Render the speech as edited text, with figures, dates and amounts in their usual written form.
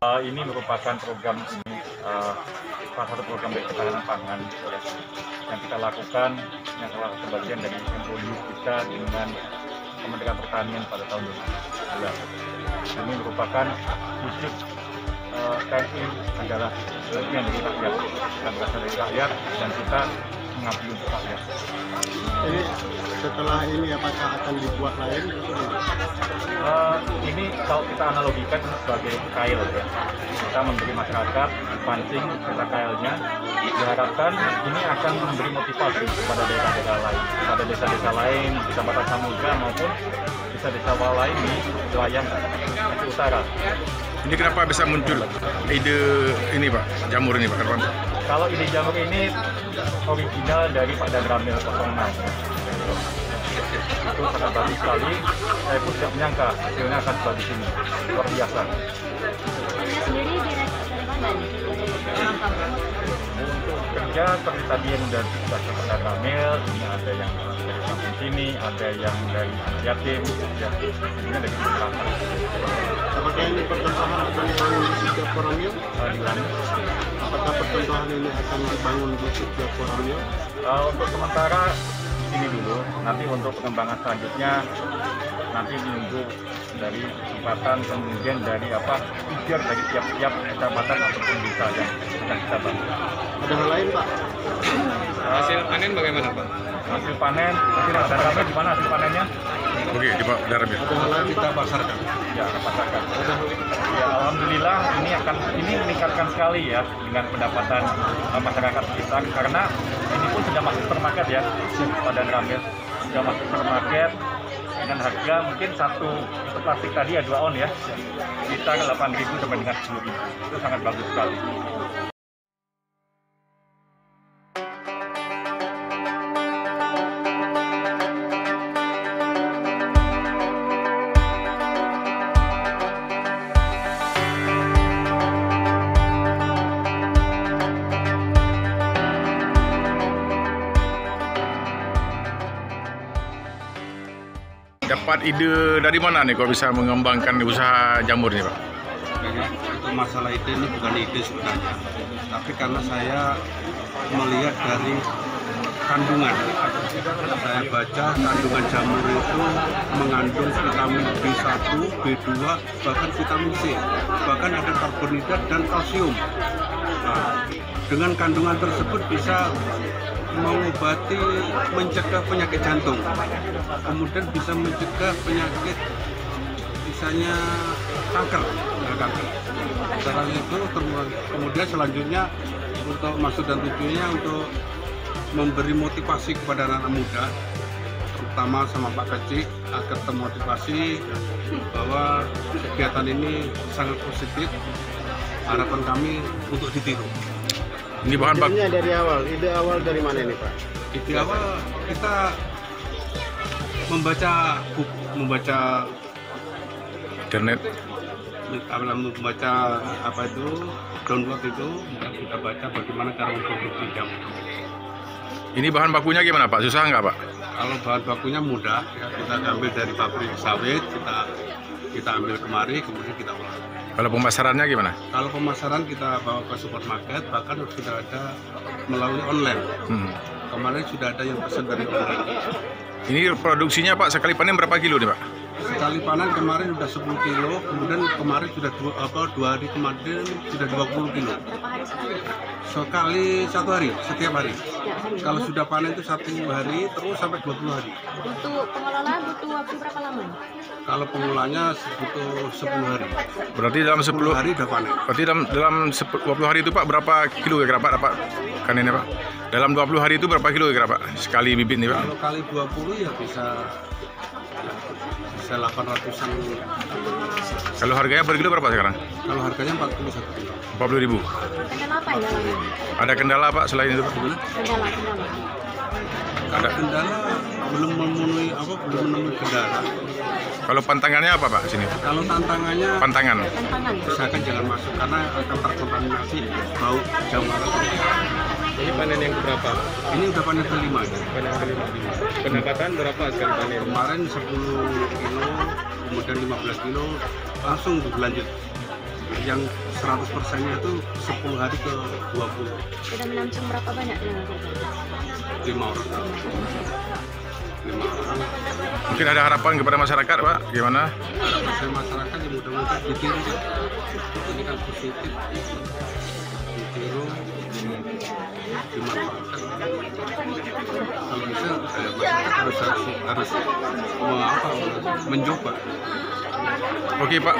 Ini merupakan program salah satu program dari ketahanan pangan yang kita lakukan, yang salah satu bagian dari MOU kita dengan Kementerian Pertanian pada tahun 2019. Ini merupakan wujud TNI adalah bagian dari rakyat, kita berasal dari rakyat dan kita mengabdi untuk rakyat. Ini setelah ini apakah akan dibuat lain? Ini kalau kita analogikan sebagai kail ya, kita memberi masyarakat pancing kita kailnya, diharapkan ini akan memberi motivasi kepada daerah-daerah lain, kepada desa-desa lain di Kecamatan Samudra maupun desa-desa lain di wilayah Aceh Utara. Ini kenapa bisa muncul ide ini Pak, jamur ini Pak? Kalau ide jamur ini original dari Pak Danramil 06. Itu sangat bagus sekali. Saya pun tidak menyangka hasilnya akan sebagus ini. Luar biasa. Sendiri dari mana? Untuk kerja seperti tadi yang sudah disebutkan Pak Danramil, ini ada yang dari kampung sini, ada yang dari anak yatim, ya, ini dari masyarakat. Apakah ini percontohan akan dibangun di setiap Koramil? Apakah percontohan ini akan dibangun di setiap Koramil? Untuk sementara ini dulu, nanti untuk pengembangan selanjutnya nanti menunggu dari kesempatan kemudian dari pikir dari tiap-tiap kecamatan ataupun desa yang akan kita bantu. Ada hal lain Pak? Hasil panen bagaimana Pak? Hasil panen, hasil panen di mana hasil panennya? Oke, di Pak Danramil. Ada hal lain kita pasarkan? Ya, pasarkan. Ya, alhamdulillah ini meningkatkan sekali ya dengan pendapatan masyarakat kita karena ini pun sudah masuk supermarket ya, Pak Danramil sudah masuk supermarket dengan harga mungkin satu plastik tadi ya 2 on ya, sekitar 8.000 sampai dengan 10.000. Itu sangat bagus sekali. Dapat ide dari mana nih kok bisa mengembangkan usaha jamur nih Pak? Untuk masalah ide ini bukan ide sebenarnya, tapi karena saya melihat dari kandungan, saya baca kandungan jamur itu mengandung vitamin B1, B2, bahkan vitamin C, bahkan ada karbonhidrat dan kalsium. Nah, dengan kandungan tersebut bisa mengobati, mencegah penyakit jantung, kemudian bisa mencegah penyakit misalnya kanker. Setelah itu kemudian selanjutnya untuk maksud dan tujuannya untuk memberi motivasi kepada anak muda, terutama sama Pak Kecik, agar termotivasi bahwa kegiatan ini sangat positif. Harapan kami untuk ditiru. Ini bahan baku. Dari awal, ide awal dari mana ini Pak? Ide awal kita membaca buku, membaca Internet. membaca download itu, kita baca bagaimana cara memproduksi jamur. Ini bahan bakunya gimana Pak? Susah nggak Pak? Kalau bahan bakunya mudah, ya, kita ambil dari pabrik sawit, kita ambil kemari, kemudian kita olah. Kalau pemasarannya gimana? Kalau pemasaran kita bawa ke supermarket, bahkan sudah ada melalui online. Kemarin sudah ada yang pesan dari online. Ini produksinya Pak sekali panen berapa kilo nih Pak? Sekali panen kemarin sudah 10 kilo, kemudian kemarin sudah 2 hari kemarin sudah 20 kilo. Sekali 1 hari, setiap hari. Kalau sudah panen itu 1 hari terus sampai 20 hari. Untuk pengelola butuh waktu berapa lama? Kalau pengolahnya butuh 10 hari. Berarti dalam 10 hari udah panen. Berarti dalam 20 hari itu Pak berapa kilo kira Pak dapat kanennya Pak? Dalam 20 hari itu berapa kilo kira Pak? Sekali bibit nih Pak? Kalau kali 20 ya bisa 800-an. Kalau harganya per kilo berapa sekarang? Kalau harganya 41 kilo. 40.000. Kendala apa yang lain? Ada kendala Pak selain itu Pak? Kendala. Ada kendala, belum memenuhi kendala. Kalau pantangannya apa Pak sini? Kalau tantangannya, Pantangan. usahakan jangan masuk karena akan terkontaminasi bau jamur. Ini panen yang berapa? Ini udah panen kelima. Panen kelima. Pendapatan berapa sekali panen? Kemarin 10 kilo, kemudian 15 kilo, langsung berlanjut. yang 100%-nya itu 10 hari ke 20. Sudah menampung berapa banyak yang korban? 5 orang. Mungkin ada harapan kepada masyarakat, Pak? Gimana? Harapan saya masyarakat yang mudah-mudahan ditiru. Ini kan positif. Ditiru, dimanfaatkan. Kalau bisa, masyarakat harus mencoba. Oke, Pak.